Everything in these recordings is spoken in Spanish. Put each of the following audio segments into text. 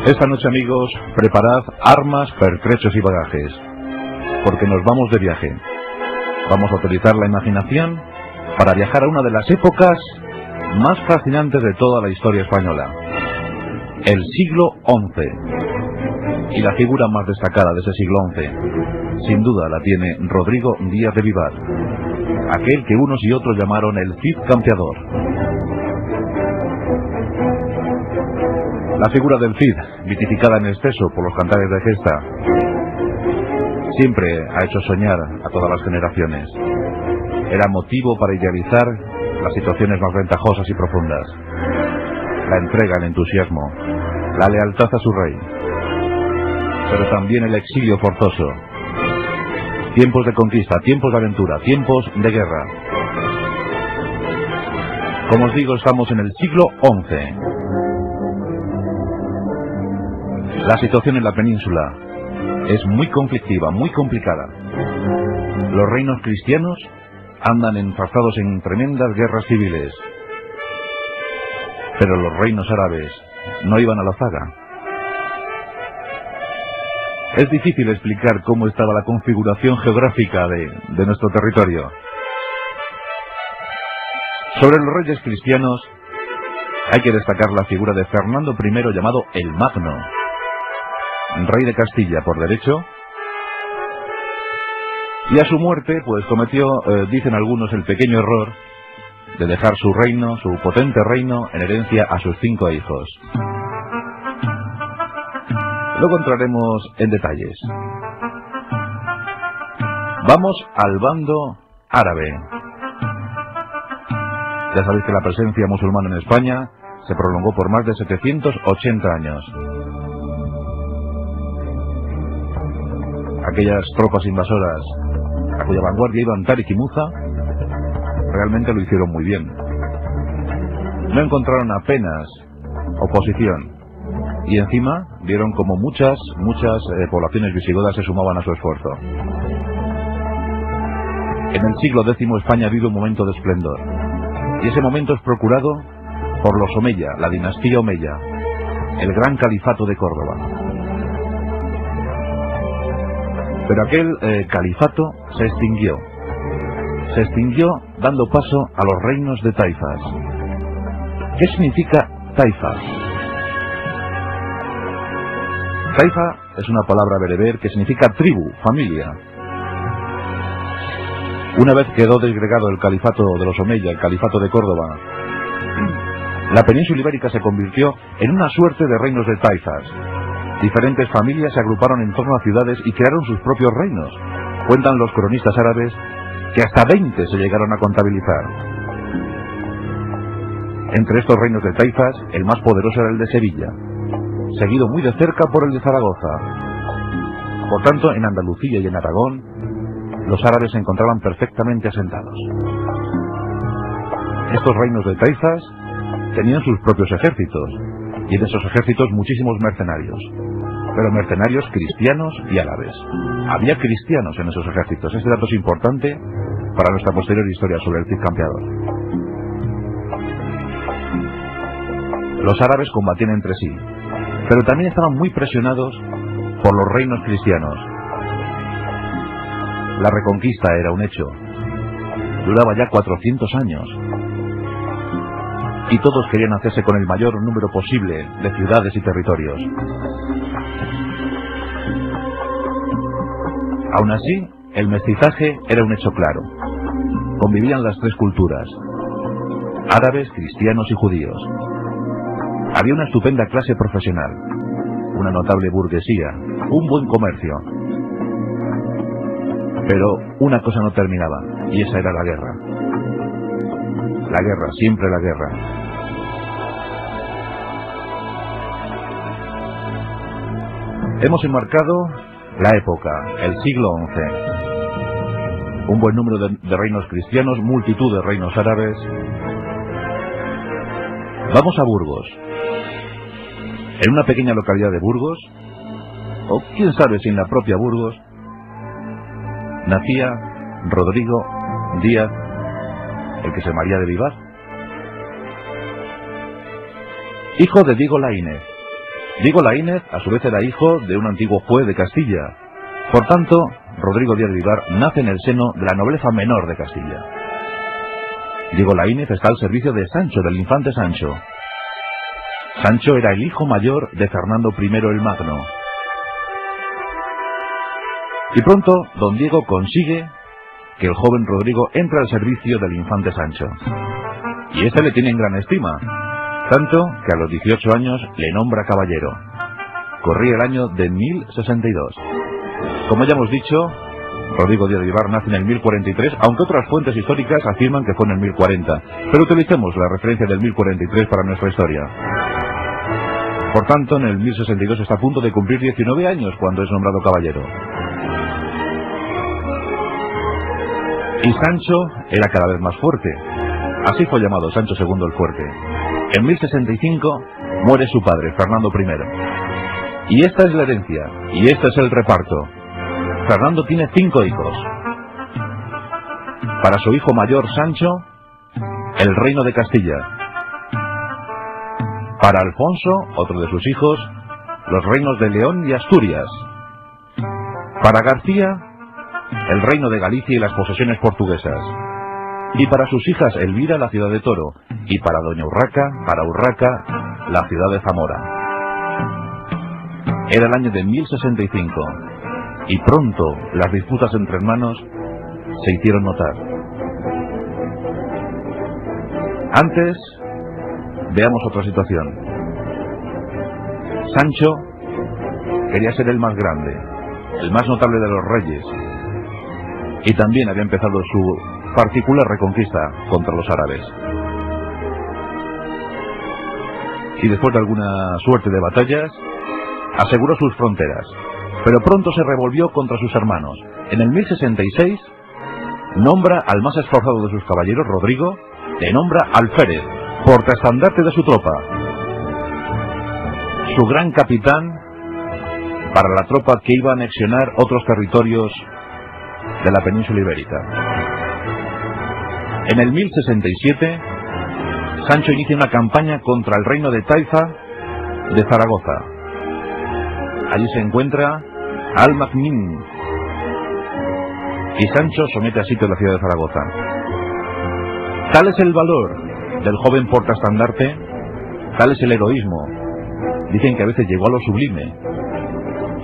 Esta noche, amigos, preparad armas, pertrechos y bagajes, porque nos vamos de viaje. Vamos a utilizar la imaginación para viajar a una de las épocas más fascinantes de toda la historia española, el siglo XI. Y la figura más destacada de ese siglo XI, sin duda, la tiene Rodrigo Díaz de Vivar, aquel que unos y otros llamaron el Cid campeador. La figura del Cid, mitificada en exceso por los cantares de gesta, siempre ha hecho soñar a todas las generaciones. Era motivo para idealizar las situaciones más ventajosas y profundas. La entrega, el entusiasmo, la lealtad a su rey, pero también el exilio forzoso. Tiempos de conquista, tiempos de aventura, tiempos de guerra. Como os digo, estamos en el siglo XI. La situación en la península es muy conflictiva, muy complicada. Los reinos cristianos andan enfrascados en tremendas guerras civiles, pero los reinos árabes no iban a la zaga. Es difícil explicar cómo estaba la configuración geográfica de nuestro territorio. Sobre los reyes cristianos hay que destacar la figura de Fernando I, llamado el Magno, rey de Castilla por derecho, y a su muerte pues cometió, dicen algunos, el pequeño error de dejar su reino, su potente reino, en herencia a sus 5 hijos. Luego entraremos en detalles. Vamos al bando árabe. Ya sabéis que la presencia musulmana en España se prolongó por más de 780 años. Aquellas tropas invasoras a cuya vanguardia iban Tarik y Muza realmente lo hicieron muy bien. No encontraron apenas oposición y encima vieron como muchas poblaciones visigodas se sumaban a su esfuerzo. En el siglo X España vive un momento de esplendor, y ese momento es procurado por los Omeya, la dinastía Omeya, el gran califato de Córdoba. Pero aquel califato se extinguió dando paso a los reinos de taifas. ¿Qué significa taifa? Taifa es una palabra bereber que significa tribu, familia. Una vez quedó desgregado el califato de los Omeya, el califato de Córdoba, la península ibérica se convirtió en una suerte de reinos de taifas. Diferentes familias se agruparon en torno a ciudades y crearon sus propios reinos. Cuentan los cronistas árabes que hasta 20 se llegaron a contabilizar. Entre estos reinos de taifas, el más poderoso era el de Sevilla, seguido muy de cerca por el de Zaragoza. Por tanto, en Andalucía y en Aragón, los árabes se encontraban perfectamente asentados. Estos reinos de taifas tenían sus propios ejércitos, y en esos ejércitos muchísimos mercenarios, pero mercenarios cristianos y árabes. Había cristianos en esos ejércitos. Este dato es importante para nuestra posterior historia sobre el Cid campeador. Los árabes combatían entre sí, pero también estaban muy presionados por los reinos cristianos. La reconquista era un hecho. Duraba ya 400 años. Y todos querían hacerse con el mayor número posible de ciudades y territorios. Aún así, el mestizaje era un hecho claro. Convivían las tres culturas: árabes, cristianos y judíos. Había una estupenda clase profesional, una notable burguesía, un buen comercio. Pero una cosa no terminaba, y esa era la guerra. La guerra, siempre la guerra. Hemos enmarcado la época, el siglo XI. Un buen número de reinos cristianos, multitud de reinos árabes. Vamos a Burgos. En una pequeña localidad de Burgos, o quién sabe si en la propia Burgos, nacía Rodrigo Díaz, el que se María de Vivar, hijo de Diego Laínez, Diego Laínez, a su vez, era hijo de un antiguo juez de Castilla. Por tanto, Rodrigo Díaz de Vivar nace en el seno de la nobleza menor de Castilla. Diego Laínez está al servicio de Sancho, del infante Sancho. Sancho era el hijo mayor de Fernando I el Magno. Y pronto, don Diego consigue que el joven Rodrigo entre al servicio del infante Sancho. Y este le tiene en gran estima, tanto que a los 18 años le nombra caballero. Corría el año de 1062. Como ya hemos dicho, Rodrigo Díaz de Vivar nace en el 1043, aunque otras fuentes históricas afirman que fue en el 1040. Pero utilicemos la referencia del 1043 para nuestra historia. Por tanto, en el 1062 está a punto de cumplir 19 años cuando es nombrado caballero. Y Sancho era cada vez más fuerte. Así fue llamado Sancho II el Fuerte. En 1065 muere su padre, Fernando I. Y esta es la herencia, y este es el reparto. Fernando tiene 5 hijos. Para su hijo mayor, Sancho, el reino de Castilla. Para Alfonso, otro de sus hijos, los reinos de León y Asturias. Para García, el reino de Galicia y las posesiones portuguesas. Y para sus hijas Elvira, la ciudad de Toro, y para doña Urraca, la ciudad de Zamora. Era el año de 1065, y pronto las disputas entre hermanos se hicieron notar. Antes, veamos otra situación. Sancho quería ser el más grande, el más notable de los reyes, y también había empezado su particular reconquista contra los árabes. Y después de alguna suerte de batallas, aseguró sus fronteras, pero pronto se revolvió contra sus hermanos. En el 1066 nombra al más esforzado de sus caballeros, Rodrigo, le nombra alférez, portaestandarte de su tropa, su gran capitán para la tropa que iba a anexionar otros territorios de la península ibérica. En el 1067, Sancho inicia una campaña contra el reino de Taifa de Zaragoza. Allí se encuentra Al-Magnin, y Sancho somete a sitio la ciudad de Zaragoza. Tal es el valor del joven portaestandarte, tal es el heroísmo. Dicen que a veces llegó a lo sublime.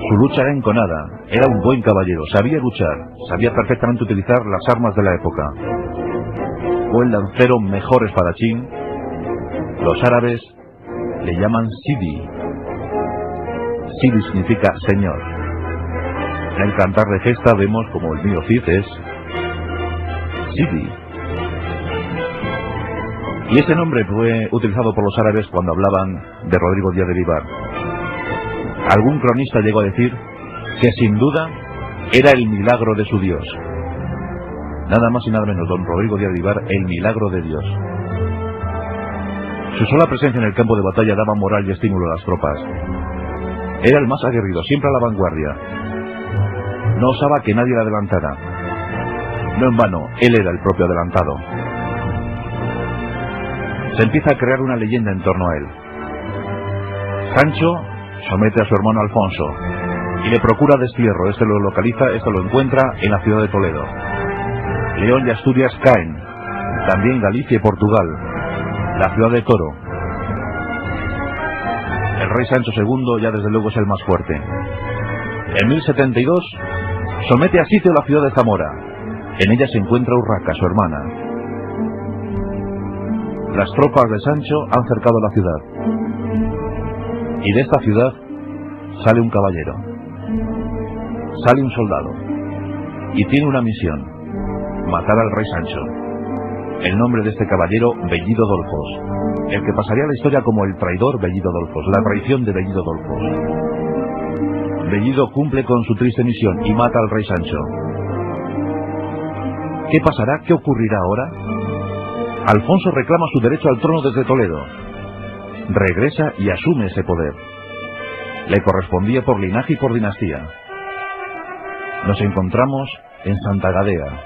Su lucha era enconada, era un buen caballero, sabía luchar, sabía perfectamente utilizar las armas de la época. Fue el lancero mejor espadachín. Los árabes le llaman Sidi. Sidi significa señor. En el cantar de gesta vemos como el mío Cid es Sidi. Y ese nombre fue utilizado por los árabes cuando hablaban de Rodrigo Díaz de Vivar. Algún cronista llegó a decir que sin duda era el milagro de su Dios. Nada más y nada menos, don Rodrigo Díaz de Vivar, el milagro de Dios. Su sola presencia en el campo de batalla daba moral y estímulo a las tropas. Era el más aguerrido, siempre a la vanguardia. No osaba que nadie le adelantara. No en vano, él era el propio adelantado. Se empieza a crear una leyenda en torno a él. Sancho somete a su hermano Alfonso y le procura destierro. Este lo localiza, este lo encuentra en la ciudad de Toledo. León y Asturias caen, también Galicia y Portugal, la ciudad de Toro. El rey Sancho II ya desde luego es el más fuerte. En 1072 somete a sitio la ciudad de Zamora. En ella se encuentra Urraca, su hermana. Las tropas de Sancho han cercado la ciudad. Y de esta ciudad sale un caballero. Sale un soldado. Y tiene una misión: matar al rey Sancho. El nombre de este caballero, Bellido Dolfos, el que pasaría a la historia como el traidor Bellido Dolfos, la traición de Bellido Dolfos. Bellido cumple con su triste misión y mata al rey Sancho. ¿Qué pasará? ¿Qué ocurrirá ahora? Alfonso reclama su derecho al trono desde Toledo. Regresa y asume ese poder. Le correspondía por linaje y por dinastía. Nos encontramos en Santa Gadea.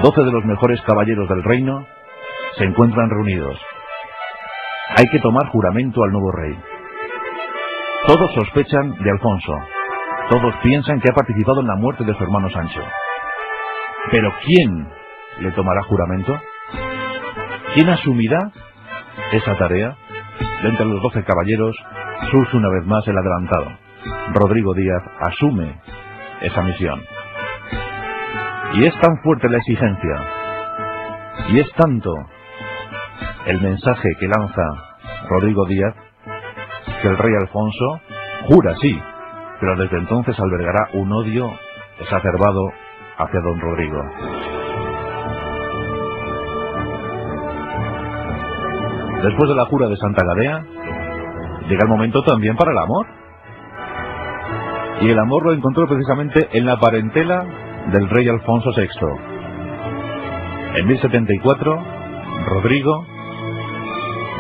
12 de los mejores caballeros del reino se encuentran reunidos. Hay que tomar juramento al nuevo rey. Todos sospechan de Alfonso. Todos piensan que ha participado en la muerte de su hermano Sancho. Pero ¿quién le tomará juramento? ¿Quién asumirá esa tarea? De entre los 12 caballeros surge una vez más el adelantado. Rodrigo Díaz asume esa misión. Y es tan fuerte la exigencia, y es tanto el mensaje que lanza Rodrigo Díaz, que el rey Alfonso jura, sí, pero desde entonces albergará un odio exacerbado hacia don Rodrigo. Después de la jura de Santa Gadea, llega el momento también para el amor. Y el amor lo encontró precisamente en la parentela del rey Alfonso VI. En 1074, Rodrigo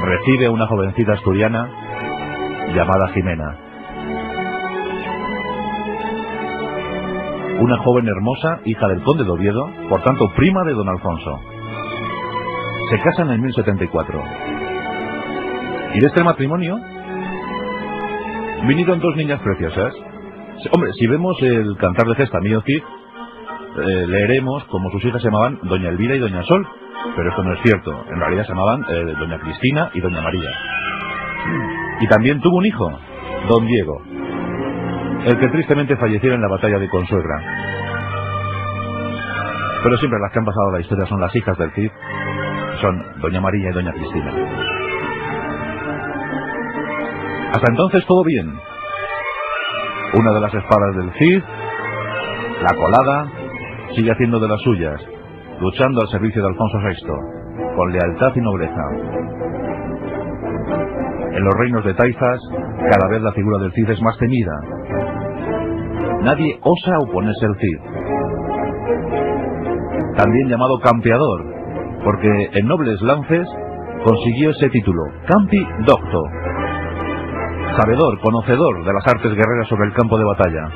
recibe a una jovencita asturiana llamada Jimena. Una joven hermosa, hija del conde de Oviedo, por tanto prima de don Alfonso. Se casan en 1074. Y de este matrimonio vinieron 2 niñas preciosas. Hombre, si vemos el Cantar de Gesta Mío Cid, leeremos como sus hijas se llamaban Doña Elvira y Doña Sol, pero esto no es cierto. En realidad se llamaban Doña Cristina y Doña María. Y también tuvo un hijo, don Diego, el que tristemente falleció en la batalla de Consuegra. Pero siempre las que han pasado a la historia son las hijas del Cid, son Doña María y Doña Cristina. Hasta entonces todo bien. Una de las espadas del Cid, la colada, sigue haciendo de las suyas, luchando al servicio de Alfonso VI, con lealtad y nobleza. En los reinos de Taifas, cada vez la figura del Cid es más temida. Nadie osa oponerse al Cid. También llamado campeador, porque en nobles lances consiguió ese título, campi docto, sabedor, conocedor de las artes guerreras sobre el campo de batalla.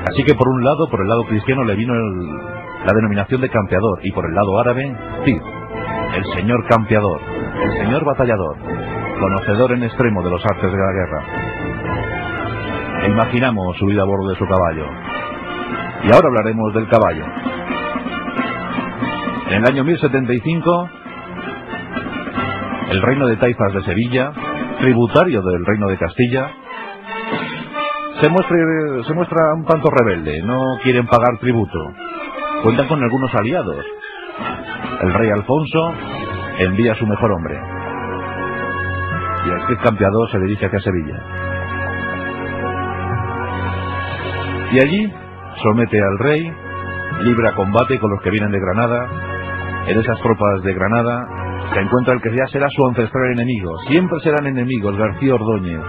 Así que por un lado, por el lado cristiano, le vino la denominación de campeador, y por el lado árabe, Cid, el señor campeador, el señor batallador, conocedor en extremo de los artes de la guerra. E imaginamos subir a bordo de su caballo. Y ahora hablaremos del caballo. En el año 1075, el reino de Taifas de Sevilla, tributario del reino de Castilla, se muestra un tanto rebelde. No quieren pagar tributo. Cuentan con algunos aliados. El rey Alfonso envía a su mejor hombre, y el Cid campeador se dirige hacia Sevilla. Y allí somete al rey, libra combate con los que vienen de Granada. En esas tropas de Granada se encuentra el que ya será su ancestral enemigo. Siempre serán enemigos, García Ordóñez.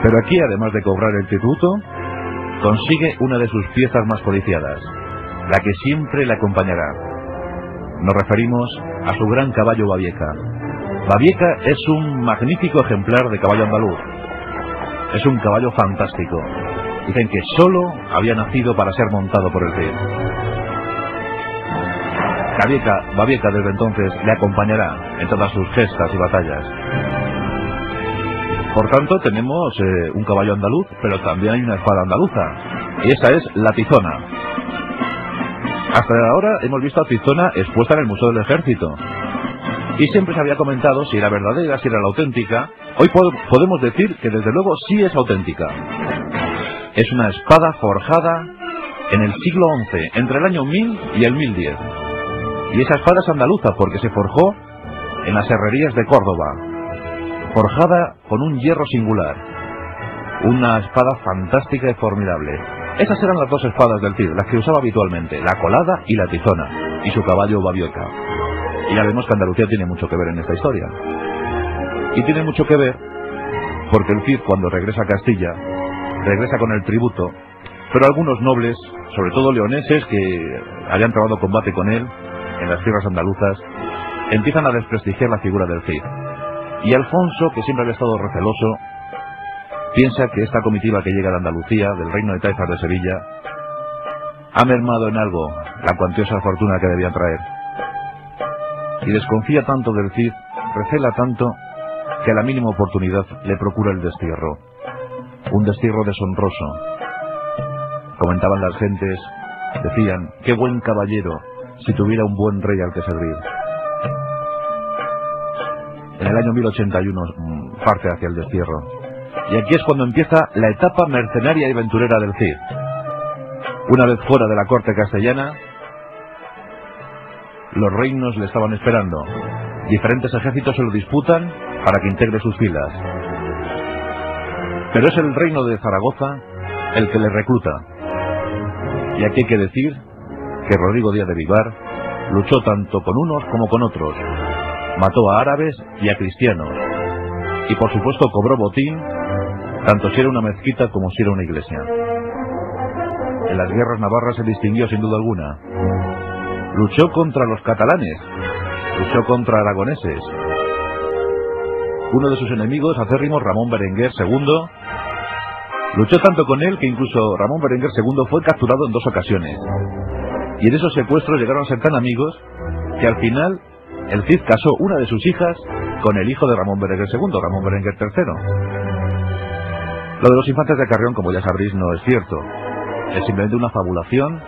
Pero aquí, además de cobrar el tributo, consigue una de sus piezas más codiciadas, la que siempre le acompañará. Nos referimos a su gran caballo Babieca. Babieca es un magnífico ejemplar de caballo andaluz. Es un caballo fantástico. Dicen que solo había nacido para ser montado por el Cid. Babieca desde entonces le acompañará en todas sus gestas y batallas. Por tanto, tenemos un caballo andaluz, pero también hay una espada andaluza, y esa es la tizona. Hasta ahora hemos visto a tizona expuesta en el Museo del Ejército, y siempre se había comentado si era verdadera, si era la auténtica. Hoy podemos decir que desde luego sí es auténtica. Es una espada forjada en el siglo XI, entre el año 1000 y el 1010. Y esa espada es andaluza porque se forjó en las herrerías de Córdoba, forjada con un hierro singular. Una espada fantástica y formidable. Esas eran las 2 espadas del Cid, las que usaba habitualmente, la colada y la tizona, y su caballo Babieca. Y ya vemos que Andalucía tiene mucho que ver en esta historia. Y tiene mucho que ver porque el Cid, cuando regresa a Castilla, regresa con el tributo, pero algunos nobles, sobre todo leoneses, que hayan trabado combate con él en las tierras andaluzas, empiezan a desprestigiar la figura del Cid. Y Alfonso, que siempre había estado receloso, piensa que esta comitiva que llega de Andalucía, del reino de Taifas de Sevilla, ha mermado en algo la cuantiosa fortuna que debían traer. Y desconfía tanto del Cid, recela tanto, que a la mínima oportunidad le procura el destierro. Un destierro deshonroso. Comentaban las gentes, decían, qué buen caballero, si tuviera un buen rey al que servir. En el año 1081 parte hacia el destierro. Y aquí es cuando empieza la etapa mercenaria y aventurera del Cid. Una vez fuera de la corte castellana, los reinos le estaban esperando. Diferentes ejércitos se lo disputan para que integre sus filas. Pero es el reino de Zaragoza el que le recluta. Y aquí hay que decir que Rodrigo Díaz de Vivar luchó tanto con unos como con otros. Mató a árabes y a cristianos. Y por supuesto cobró botín, tanto si era una mezquita como si era una iglesia. En las guerras navarras se distinguió sin duda alguna. Luchó contra los catalanes, luchó contra aragoneses. Uno de sus enemigos acérrimos, Ramón Berenguer II, luchó tanto con él que incluso Ramón Berenguer II fue capturado en 2 ocasiones. Y en esos secuestros llegaron a ser tan amigos que al final el Cid casó una de sus hijas con el hijo de Ramón Berenguer II, Ramón Berenguer III. Lo de los infantes de Carrión, como ya sabréis, no es cierto. Es simplemente una fabulación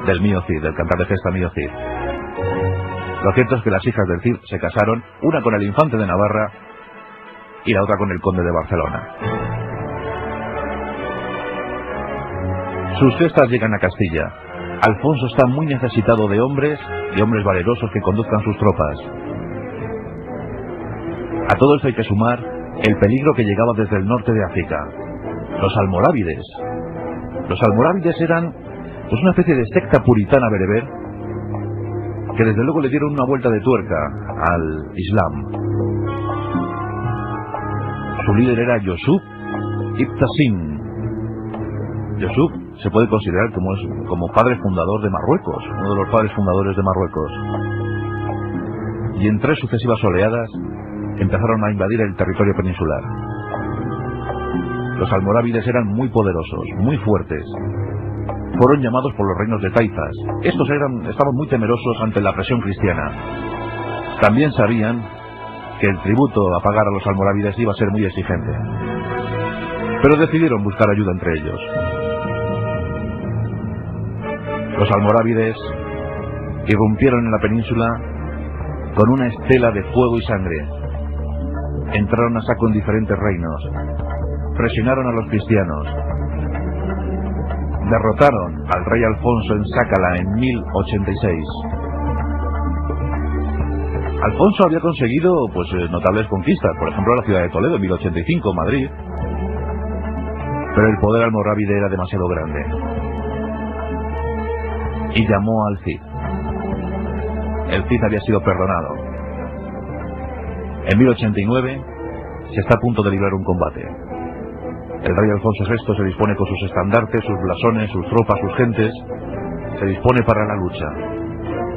del mío Cid, del cantar de gesta mío Cid. Lo cierto es que las hijas del Cid se casaron, una con el infante de Navarra y la otra con el conde de Barcelona. Sus gestas llegan a Castilla. Alfonso está muy necesitado de hombres valerosos que conduzcan sus tropas. A todo esto hay que sumar el peligro que llegaba desde el norte de África. Los almorávides. Los almorávides eran pues una especie de secta puritana bereber que desde luego le dieron una vuelta de tuerca al Islam. Su líder era Yusuf ibn Tasim. Yusuf se puede considerar como padre fundador de Marruecos, uno de los padres fundadores de Marruecos. Y en 3 sucesivas oleadas empezaron a invadir el territorio peninsular. Los almorávides eran muy poderosos, muy fuertes. Fueron llamados por los reinos de taifas. Estos estaban muy temerosos ante la presión cristiana. También sabían que el tributo a pagar a los almorávides iba a ser muy exigente. Pero decidieron buscar ayuda entre ellos. Los almorávides irrumpieron en la península con una estela de fuego y sangre. Entraron a saco en diferentes reinos. Presionaron a los cristianos. Derrotaron al rey Alfonso en Sácala en 1086. Alfonso había conseguido notables conquistas, por ejemplo la ciudad de Toledo en 1085, Madrid. Pero el poder almorávide era demasiado grande. Y llamó al Cid. El Cid había sido perdonado. En 1089 se está a punto de librar un combate. El rey Alfonso VI se dispone con sus estandartes, sus blasones, sus tropas, sus gentes. Se dispone para la lucha.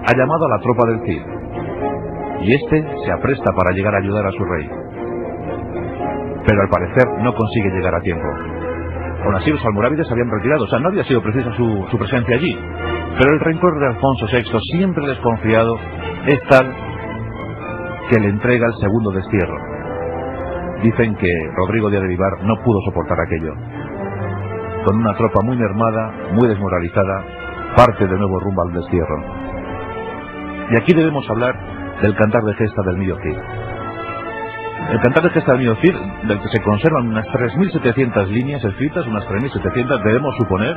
Ha llamado a la tropa del Cid. Y este se apresta para llegar a ayudar a su rey. Pero al parecer no consigue llegar a tiempo. Aún así los almorávides se habían retirado, o sea, no había sido precisa su presencia allí. Pero el rencor de Alfonso VI, siempre desconfiado, es tal que le entrega el segundo destierro. Dicen que Rodrigo Díaz de Vivar no pudo soportar aquello. Con una tropa muy mermada, muy desmoralizada, parte de nuevo rumbo al destierro. Y aquí debemos hablar del cantar de gesta del mío Cid. El cantar de gesta del mío Cid, del que se conservan unas 3.700 líneas escritas, unas 3.700, debemos suponer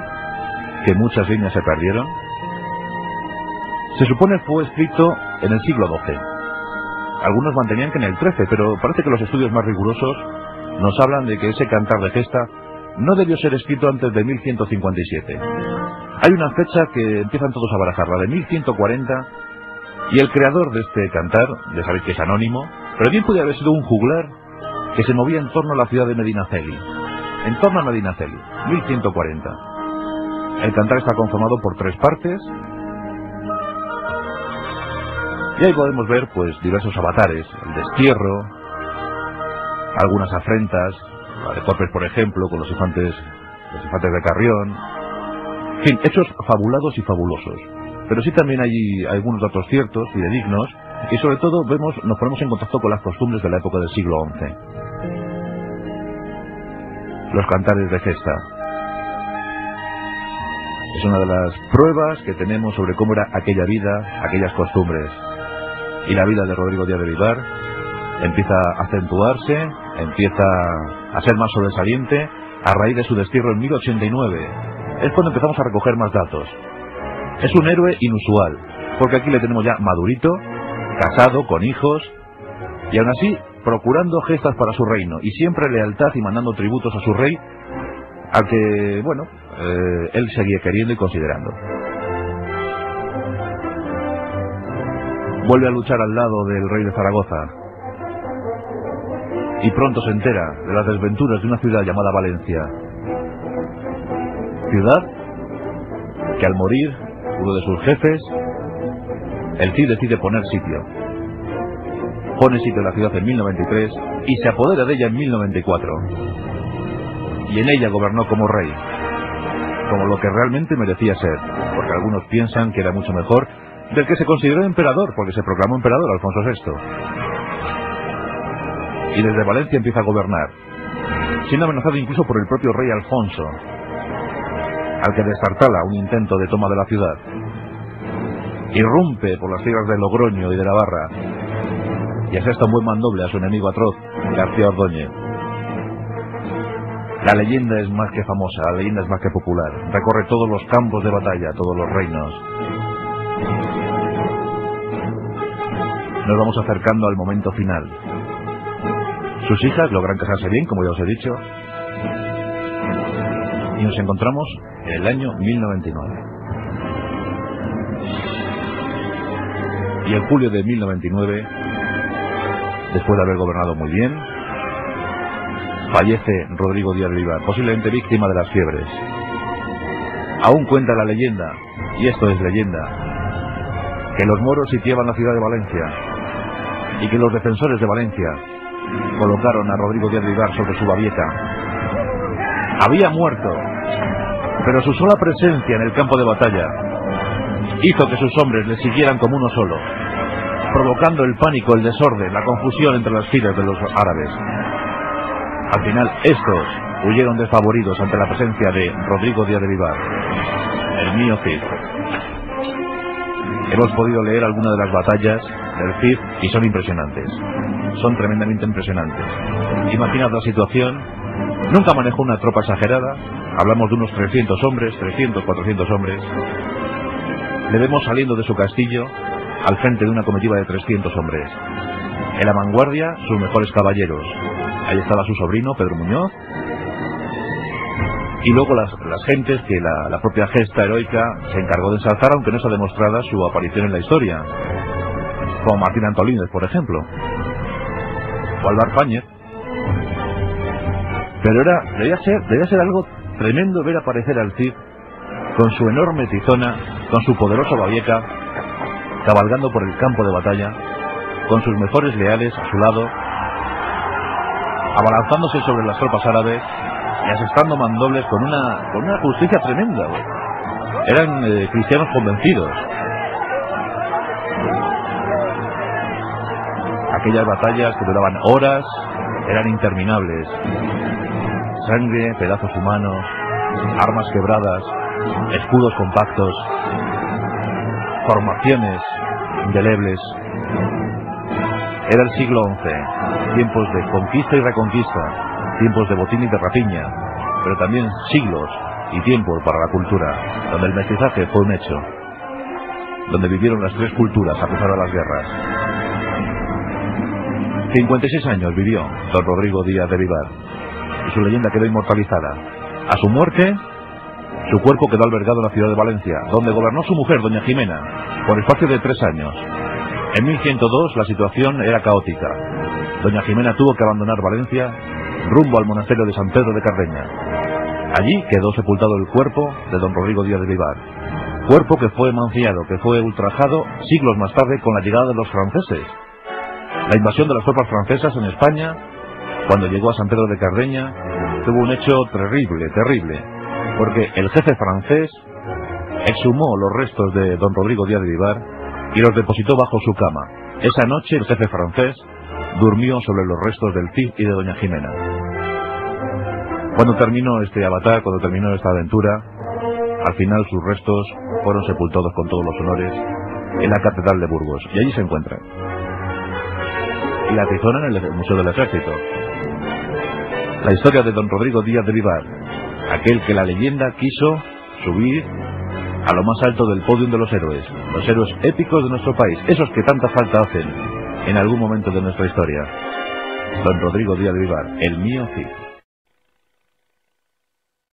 que muchas líneas se perdieron. Se supone fue escrito en el siglo XII. Algunos mantenían que en el XIII, pero parece que los estudios más rigurosos nos hablan de que ese cantar de gesta no debió ser escrito antes de 1157. Hay una fecha que empiezan todos a barajar, la de 1140, y el creador de este cantar, ya sabéis que es anónimo, pero bien podría haber sido un juglar que se movía en torno a la ciudad de Medinaceli. En torno a Medinaceli, 1140. El cantar está conformado por 3 partes. Y ahí podemos ver diversos avatares, el destierro, algunas afrentas, la de Corpes por ejemplo, con los infantes de Carrión, en fin, hechos fabulados y fabulosos. Pero sí también hay algunos datos ciertos y dignos y sobre todo nos ponemos en contacto con las costumbres de la época del siglo XI. Los cantares de gesta. Es una de las pruebas que tenemos sobre cómo era aquella vida, aquellas costumbres. Y la vida de Rodrigo Díaz de Vivar empieza a acentuarse, empieza a ser más sobresaliente a raíz de su destierro en 1089. Es cuando empezamos a recoger más datos. Es un héroe inusual, porque aquí le tenemos ya madurito, casado, con hijos, y aún así procurando gestas para su reino, y siempre lealtad y mandando tributos a su rey, al que, bueno, él seguía queriendo y considerando. Vuelve a luchar al lado del rey de Zaragoza, y pronto se entera de las desventuras de una ciudad llamada Valencia. Ciudad que al morir uno de sus jefes, el Cid decide poner sitio. Pone sitio a la ciudad en 1093 y se apodera de ella en 1094. Y en ella gobernó como rey, como lo que realmente merecía ser, porque algunos piensan que era mucho mejor del que se consideró emperador, porque se proclamó emperador Alfonso VI. Y desde Valencia empieza a gobernar, siendo amenazado incluso por el propio rey Alfonso, al que destartala un intento de toma de la ciudad. Irrumpe por las tierras de Logroño y de Navarra, y asesta un buen mandoble a su enemigo atroz, García Ordóñez. La leyenda es más que famosa, la leyenda es más que popular. Recorre todos los campos de batalla, todos los reinos. Nos vamos acercando al momento final. Sus hijas logran casarse bien, como ya os he dicho, y nos encontramos en el año 1099. Y en julio de 1099, después de haber gobernado muy bien, fallece Rodrigo Díaz de Vivar, posiblemente víctima de las fiebres. Aún cuenta la leyenda, y esto es leyenda, que los moros sitiaban la ciudad de Valencia, y que los defensores de Valencia colocaron a Rodrigo Díaz de Vivar sobre su babieca. Había muerto, pero su sola presencia en el campo de batalla hizo que sus hombres le siguieran como uno solo, provocando el pánico, el desorden, la confusión entre las filas de los árabes. Al final, estos huyeron desfavoridos ante la presencia de Rodrigo Díaz de Vivar, el mío Cid. Hemos podido leer algunas de las batallas del Cid y son impresionantes. Son tremendamente impresionantes. Imaginad la situación. Nunca manejó una tropa exagerada. Hablamos de unos 300 hombres, 300, 400 hombres. Le vemos saliendo de su castillo al frente de una comitiva de 300 hombres. En la vanguardia, sus mejores caballeros. Ahí estaba su sobrino, Pedro Muñoz. Y luego las gentes que la propia gesta heroica se encargó de ensalzar, aunque no está demostrada su aparición en la historia. Como Martín Antolínez, por ejemplo. O Álvar Fáñez. Pero debía ser algo tremendo ver aparecer al Cid con su enorme tizona, con su poderoso babieca, cabalgando por el campo de batalla, con sus mejores leales a su lado, abalanzándose sobre las tropas árabes y asestando mandobles con una justicia tremenda. Eran cristianos convencidos. Aquellas batallas que duraban horas eran interminables. Sangre, pedazos humanos, armas quebradas, escudos compactos, formaciones indelebles. Era el siglo XI, tiempos de conquista y reconquista, tiempos de botín y de rapiña, pero también siglos y tiempos para la cultura, donde el mestizaje fue un hecho, donde vivieron las tres culturas a pesar de las guerras. 56 años vivió don Rodrigo Díaz de Vivar, y su leyenda quedó inmortalizada. A su muerte, su cuerpo quedó albergado en la ciudad de Valencia, donde gobernó su mujer, doña Jimena, por espacio de 3 años. En 1102 la situación era caótica. Doña Jimena tuvo que abandonar Valencia rumbo al monasterio de San Pedro de Cardeña. Allí quedó sepultado el cuerpo de don Rodrigo Díaz de Vivar, cuerpo que fue mancillado, que fue ultrajado siglos más tarde con la llegada de los franceses. La invasión de las tropas francesas en España, cuando llegó a San Pedro de Cardeña, tuvo un hecho terrible, porque el jefe francés exhumó los restos de don Rodrigo Díaz de Vivar y los depositó bajo su cama. Esa noche el jefe francés durmió sobre los restos del Cid y de doña Jimena. Cuando terminó este avatar, cuando terminó esta aventura, al final sus restos fueron sepultados con todos los honores en la Catedral de Burgos, y allí se encuentran. Y la atesoran en el Museo del Ejército. La historia de don Rodrigo Díaz de Vivar, aquel que la leyenda quiso subir a lo más alto del podio de los héroes épicos de nuestro país, esos que tanta falta hacen en algún momento de nuestra historia. Don Rodrigo Díaz de Vivar, el mío Cid.